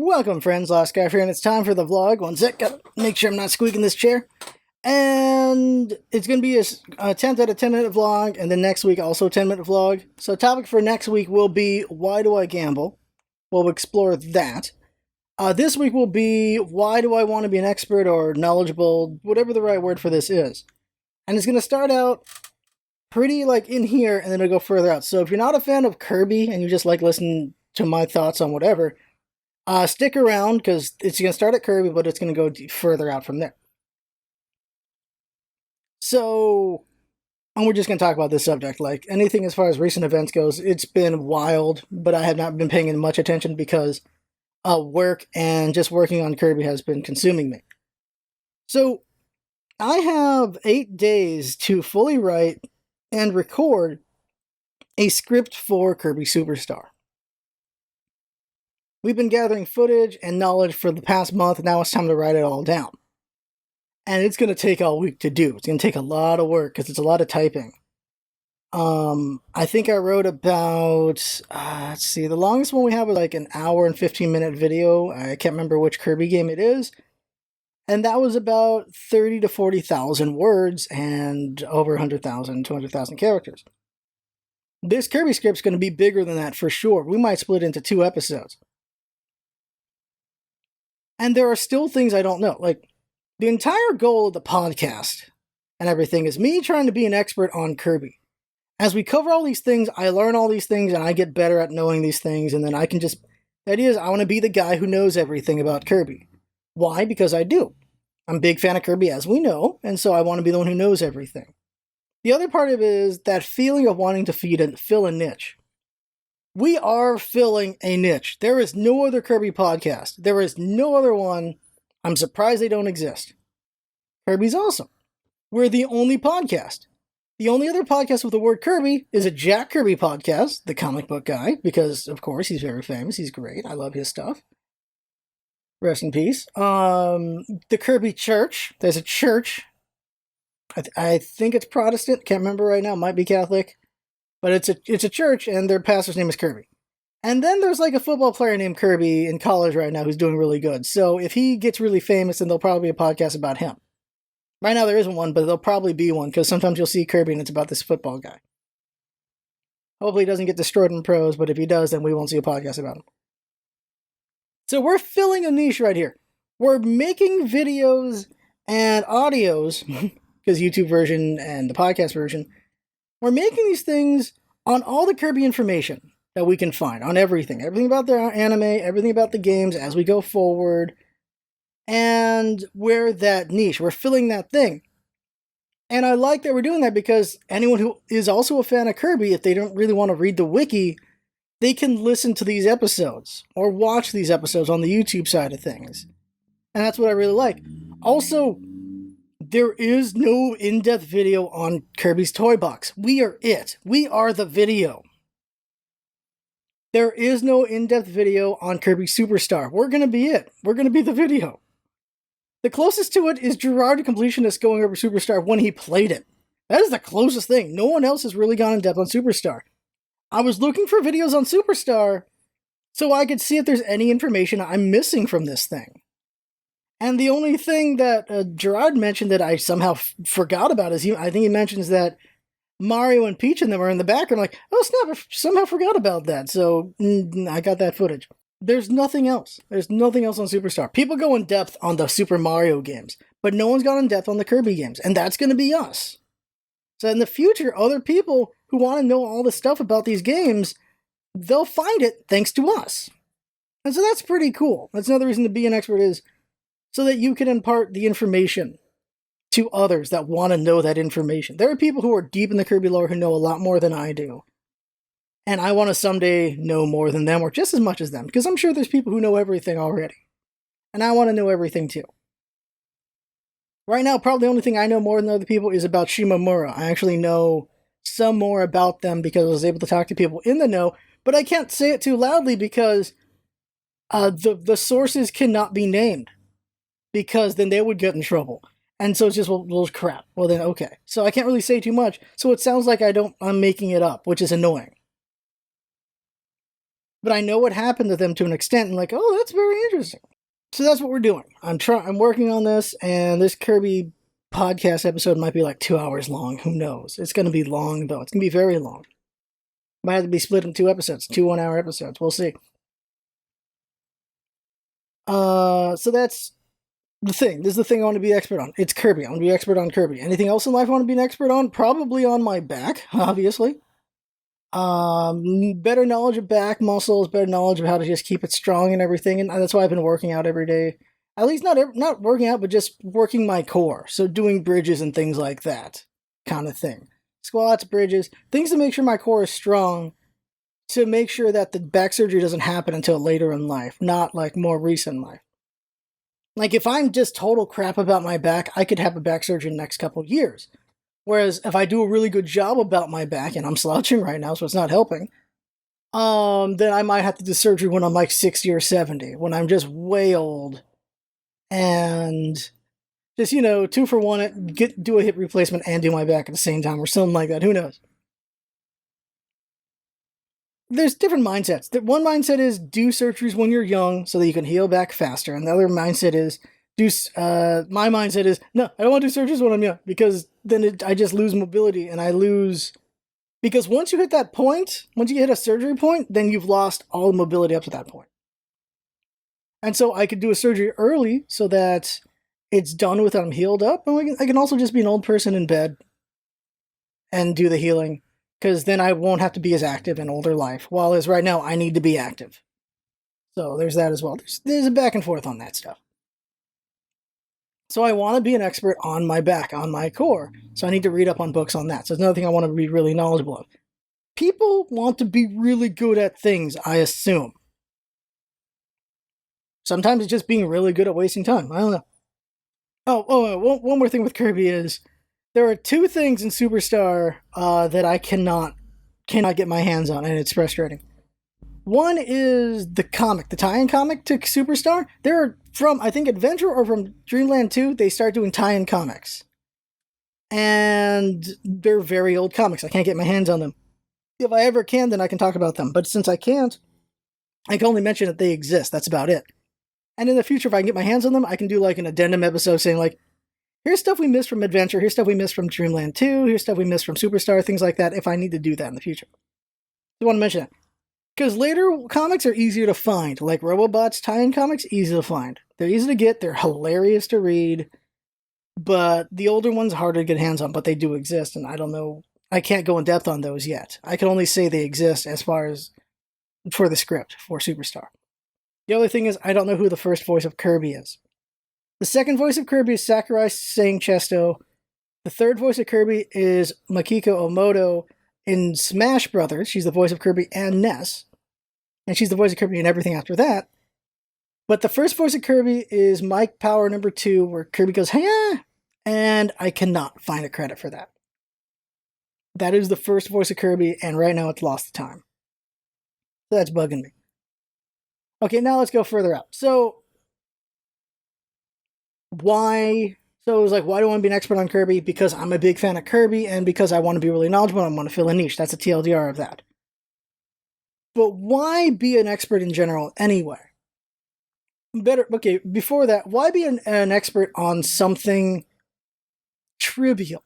Welcome friends, Last Guy here, and it's time for the vlog. One sec, gotta make sure I'm not squeaking this chair. And it's going to be a 10 out of 10 minute vlog, and then next week also a 10-minute vlog. So topic for next week will be, why do I gamble? We'll explore that. This week will be, why do I want to be an expert or knowledgeable, whatever the right word for this is. And it's going to start out pretty like in here, and then it'll go further out. So if you're not a fan of Kirby, and you just like listening to my thoughts on whatever, stick around, because it's going to start at Kirby, but it's going to go further out from there. So, and we're just going to talk about this subject. Like, anything as far as recent events goes, it's been wild, but I have not been paying much attention because work and just working on Kirby has been consuming me. So, I have 8 days to fully write and record a script for Kirby Superstar. We've been gathering footage and knowledge for the past month, now it's time to write it all down. And it's going to take all week to do. It's going to take a lot of work, because it's a lot of typing. I think I wrote about, let's see, the longest one we have was like an hour and 15-minute video. I can't remember which Kirby game it is. And that was about 30 to 40,000 words and over 100,000, 200,000 characters. This Kirby script's going to be bigger than that for sure. We might split into 2 episodes. And there are still things I don't know. Like, the entire goal of the podcast and everything is me trying to be an expert on Kirby. As we cover all these things, I learn all these things, and I get better at knowing these things, and then I can just... The idea is I want to be the guy who knows everything about Kirby. Why? Because I do. I'm a big fan of Kirby, as we know, and so I want to be the one who knows everything. The other part of it is that feeling of wanting to fill a niche. We are filling a niche. There is no other Kirby podcast. There is no other one. I'm surprised they don't exist. Kirby's awesome. We're the only podcast. The only other podcast with the word Kirby is a Jack Kirby podcast, the comic book guy, because, of course, he's very famous. He's great. I love his stuff. Rest in peace. The Kirby Church. There's a church. I think it's Protestant. Can't remember right now. Might be Catholic. But it's a church, and their pastor's name is Kirby. And then there's like a football player named Kirby in college right now who's doing really good. So if he gets really famous, then there'll probably be a podcast about him. Right now there isn't one, but there'll probably be one, because sometimes you'll see Kirby and it's about this football guy. Hopefully he doesn't get destroyed in pros, but if he does, then we won't see a podcast about him. So we're filling a niche right here. We're making videos and audios, because YouTube version and the podcast version, we're making these things on all the Kirby information that we can find, on everything. Everything about the anime, everything about the games as we go forward. And we're that niche. We're filling that thing. And I like that we're doing that, because anyone who is also a fan of Kirby, if they don't really want to read the wiki, they can listen to these episodes or watch these episodes on the YouTube side of things. And that's what I really like. Also, there is no in-depth video on Kirby's Toy Box. We are it. We are the video. There is no in-depth video on Kirby Superstar. We're going to be it. We're going to be the video. The closest to it is Gerard the Completionist going over Superstar when he played it. That is the closest thing. No one else has really gone in depth on Superstar. I was looking for videos on Superstar so I could see if there's any information I'm missing from this thing. And the only thing that Gerard mentioned that I somehow forgot about is I think he mentions that Mario and Peach and them are in the background. Like, oh snap, I somehow forgot about that. So I got that footage. There's nothing else. There's nothing else on Superstar. People go in depth on the Super Mario games, but no one's gone in depth on the Kirby games, and that's going to be us. So in the future, other people who want to know all the stuff about these games, they'll find it thanks to us. And so that's pretty cool. That's another reason to be an expert, is so that you can impart the information to others that want to know that information. There are people who are deep in the Kirby lore who know a lot more than I do. And I want to someday know more than them, or just as much as them, because I'm sure there's people who know everything already. And I want to know everything too. Right now, probably the only thing I know more than other people is about Shimomura. I actually know some more about them because I was able to talk to people in the know, but I can't say it too loudly because the sources cannot be named, because then they would get in trouble. And so it's just, well, crap. Well then, okay. So I can't really say too much. So it sounds like I'm making it up, which is annoying. but I know what happened to them to an extent, and like, oh, that's very interesting. So that's what we're doing. I'm working on this, and this Kirby podcast episode might be like 2 hours long. Who knows? It's going to be long, though. It's going to be very long. Might have to be split in 2 episodes, 2 1-hour episodes. We'll see. So that's the thing. This is the thing I want to be expert on. It's Kirby. I want to be expert on Kirby. Anything else in life I want to be an expert on? Probably on my back, obviously. Better knowledge of back muscles, better knowledge of how to just keep it strong and everything. And that's why I've been working out every day. At least not working out, but just working my core. So doing bridges and things like that kind of thing. Squats, bridges, things to make sure my core is strong, to make sure that the back surgery doesn't happen until later in life, not like more recent in life. Like if I'm just total crap about my back, I could have a back surgery in the next couple of years. Whereas if I do a really good job about my back, and I'm slouching right now, so it's not helping, then I might have to do surgery when I'm like 60 or 70, when I'm just way old. And just, 2 for 1, do a hip replacement and do my back at the same time, or something like that. Who knows? There's different mindsets. One mindset is do surgeries when you're young so that you can heal back faster. And the other mindset is my mindset is, no, I don't want to do surgeries when I'm young, because then I just lose mobility, and because once you hit that point, once you hit a surgery point, then you've lost all mobility up to that point. And so I could do a surgery early so that it's done with, I'm healed up. And I can also just be an old person in bed and do the healing, because then I won't have to be as active in older life. While as right now, I need to be active. So there's that as well. There's a back and forth on that stuff. So I want to be an expert on my back, on my core. So I need to read up on books on that. So it's another thing I want to be really knowledgeable of. People want to be really good at things, I assume. Sometimes it's just being really good at wasting time. I don't know. One more thing with Kirby is there are 2 things in Superstar that I cannot get my hands on, and it's frustrating. One is the comic, the tie-in comic to Superstar. They're from, I think, Adventure or from Dreamland 2. They start doing tie-in comics. And they're very old comics. I can't get my hands on them. If I ever can, then I can talk about them. But since I can't, I can only mention that they exist. That's about it. And in the future, if I can get my hands on them, I can do like an addendum episode saying like, here's stuff we missed from Adventure, here's stuff we missed from Dreamland 2, here's stuff we missed from Superstar, things like that, if I need to do that in the future. I want to mention that. Because later comics are easier to find. Like Robobot's tie-in comics, easy to find. They're easy to get, they're hilarious to read, but the older ones are harder to get hands on, but they do exist, and I don't know, I can't go in depth on those yet. I can only say they exist as far as for the script, for Superstar. The other thing is, I don't know who the first voice of Kirby is. The second voice of Kirby is Sakurai saying Chesto. The third voice of Kirby is Makiko Omoto in Smash Brothers. She's the voice of Kirby and Ness. And she's the voice of Kirby in everything after that. But the first voice of Kirby is Mike Power number 2, where Kirby goes, hey, and I cannot find a credit for that. That is the first voice of Kirby, and right now it's lost to time. So that's bugging me. Okay, now let's go further out. So why? So it was like, why do I want to be an expert on Kirby? Because I'm a big fan of Kirby, and because I want to be really knowledgeable, and I want to fill a niche. That's a TLDR of that. But why be an expert in general anyway? Before that, why be an expert on something trivial?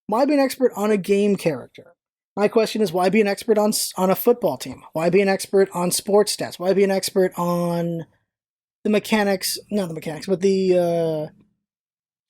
Why be an expert on a game character? My question is, why be an expert on a football team? Why be an expert on sports stats? Why be an expert on the mechanics, not the mechanics, but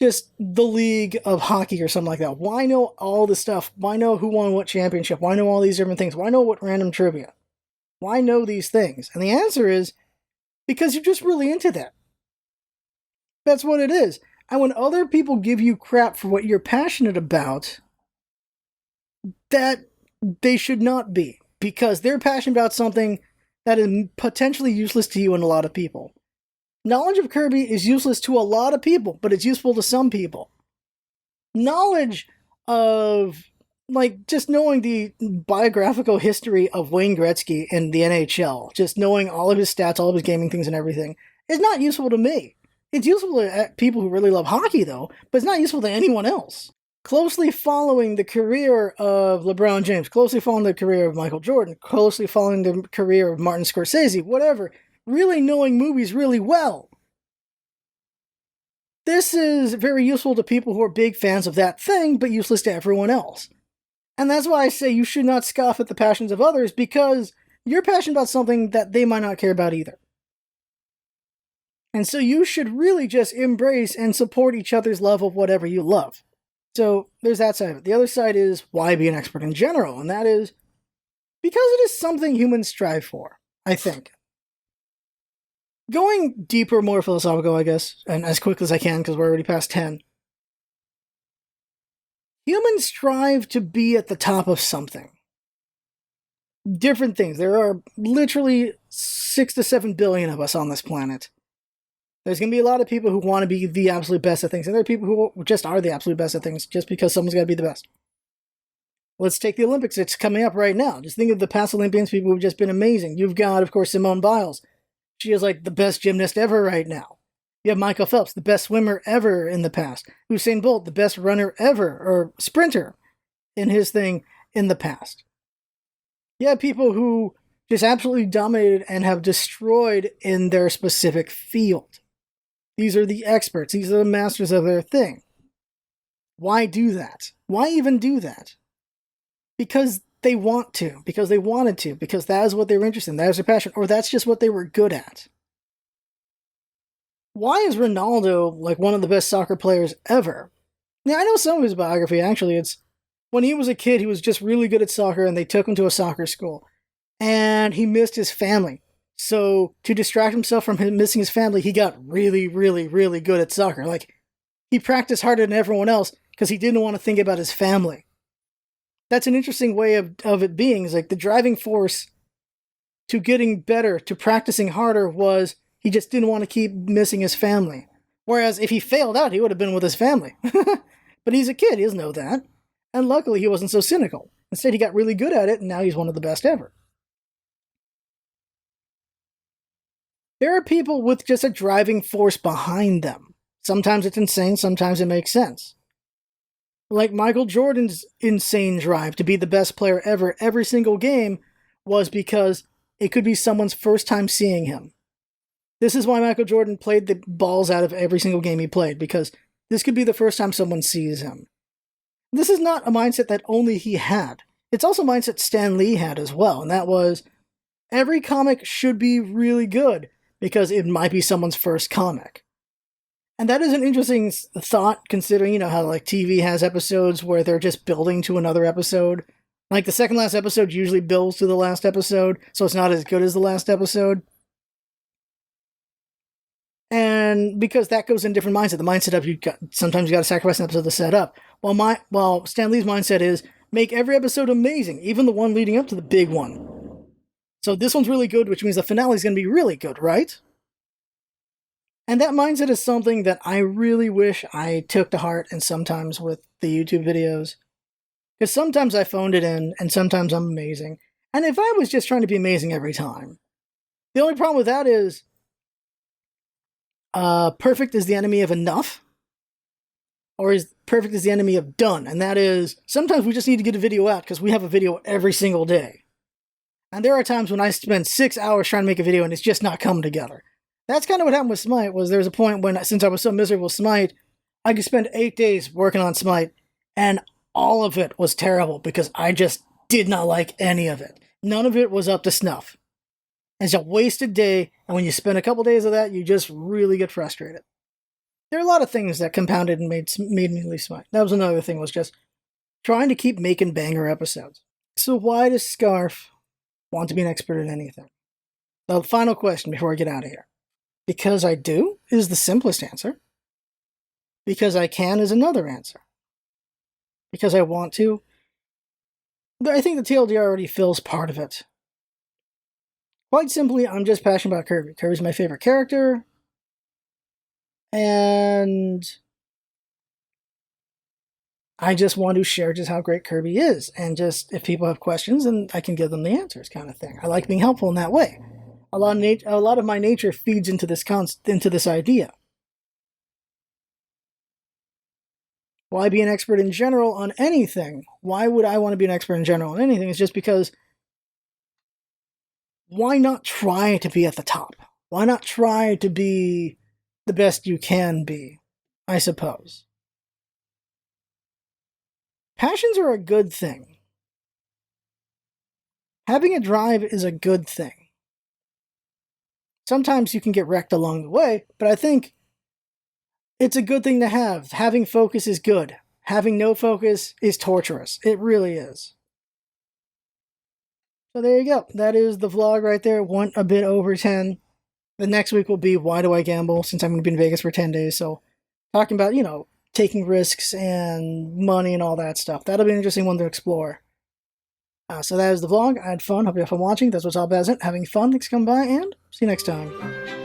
just the league of hockey or something like that? Why know all the stuff? Why know who won what championship? Why know all these different things? Why know what random trivia? Why know these things? And the answer is, because you're just really into that. That's what it is. And when other people give you crap for what you're passionate about, that they should not be, because they're passionate about something that is potentially useless to you and a lot of people. Knowledge of Kirby is useless to a lot of people, but it's useful to some people. Knowledge of, like, just knowing the biographical history of Wayne Gretzky in the NHL, just knowing all of his stats, all of his gaming things and everything, is not useful to me. It's useful to people who really love hockey, though, but it's not useful to anyone else. closely following the career of LeBron James, closely following the career of Michael Jordan, closely following the career of Martin Scorsese, whatever, really knowing movies really well. This is very useful to people who are big fans of that thing, but useless to everyone else. And that's why I say you should not scoff at the passions of others, because you're passionate about something that they might not care about either. And so you should really just embrace and support each other's love of whatever you love. So there's that side of it. The other side is why be an expert in general, and that is because it is something humans strive for, I think. Going deeper, more philosophical, I guess, and as quick as I can because we're already past 10. Humans strive to be at the top of something. Different things. There are literally 6 to 7 billion of us on this planet. There's going to be a lot of people who want to be the absolute best at things, and there are people who just are the absolute best at things just because someone's got to be the best. Let's take the Olympics. It's coming up right now. Just think of the past Olympians, people who've just been amazing. You've got, of course, Simone Biles. She is like the best gymnast ever right now. You have Michael Phelps, the best swimmer ever in the past. Usain Bolt, the best runner ever, or sprinter in his thing in the past. You have people who just absolutely dominated and have destroyed in their specific field. These are the experts. These are the masters of their thing. Why do that? Why even do that? Because they want to, because they wanted to, because that is what they were interested in, that is their passion, or that's just what they were good at. Why is Ronaldo like one of the best soccer players ever? Now, I know some of his biography, actually. It's when he was a kid, he was just really good at soccer, and they took him to a soccer school. And he missed his family. So, to distract himself from him missing his family, he got really, really, really good at soccer. Like, he practiced harder than everyone else because he didn't want to think about his family. That's an interesting way of it being. Is like the driving force to getting better, to practicing harder, was he just didn't want to keep missing his family. Whereas if he failed out, he would have been with his family. But he's a kid, he doesn't know that. And luckily he wasn't so cynical. Instead, he got really good at it, and now he's one of the best ever. There are people with just a driving force behind them. Sometimes it's insane, sometimes it makes sense. Like Michael Jordan's insane drive to be the best player ever every single game was because it could be someone's first time seeing him. This is why Michael Jordan played the balls out of every single game he played, because this could be the first time someone sees him. This is not a mindset that only he had. It's also a mindset Stan Lee had as well, and that was every comic should be really good because it might be someone's first comic. And that is an interesting thought, considering, how like TV has episodes where they're just building to another episode. Like the second last episode usually builds to the last episode, so it's not as good as the last episode. And because that goes in a different mindset, the mindset of sometimes you got to sacrifice an episode to set up. While Stan Lee's mindset is make every episode amazing, even the one leading up to the big one. So this one's really good, which means the finale is going to be really good, right? And that mindset is something that I really wish I took to heart, and sometimes with the YouTube videos. Because sometimes I phoned it in, and sometimes I'm amazing. And if I was just trying to be amazing every time, the only problem with that is perfect is the enemy of enough, or is perfect is the enemy of done. And that is, sometimes we just need to get a video out because we have a video every single day. And there are times when I spend 6 hours trying to make a video and it's just not coming together. That's kind of what happened with Smite. Was there was a point when, since I was so miserable with Smite, I could spend 8 days working on Smite, and all of it was terrible because I just did not like any of it. None of it was up to snuff. It's a wasted day, and when you spend a couple days of that, you just really get frustrated. There are a lot of things that compounded and made me leave Smite. That was another thing, was just trying to keep making banger episodes. So why does Scarf want to be an expert in anything? The final question before I get out of here. Because I do is the simplest answer. Because I can is another answer. Because I want to. I think the TLDR already fills part of it. Quite simply, I'm just passionate about Kirby. Kirby's my favorite character. And I just want to share just how great Kirby is. And just, if people have questions, then I can give them the answers, kind of thing. I like being helpful in that way. A lot of my nature feeds into this idea. why be an expert in general on anything? Why would I want to be an expert in general on anything? It's just because why not try to be at the top? Why not try to be the best you can be, I suppose. Passions are a good thing. Having a drive is a good thing. Sometimes you can get wrecked along the way, but I think it's a good thing to have. Having focus is good. Having no focus is torturous. It really is. So there you go. That is the vlog right there. Went a bit over 10. The next week will be why do I gamble, since I'm going to be in Vegas for 10 days. So talking about, you know, taking risks and money and all that stuff. That'll be an interesting one to explore. So that is the vlog. I had fun. Hope you had fun watching. That's what's all about. Having fun. Thanks for coming by, and see you next time.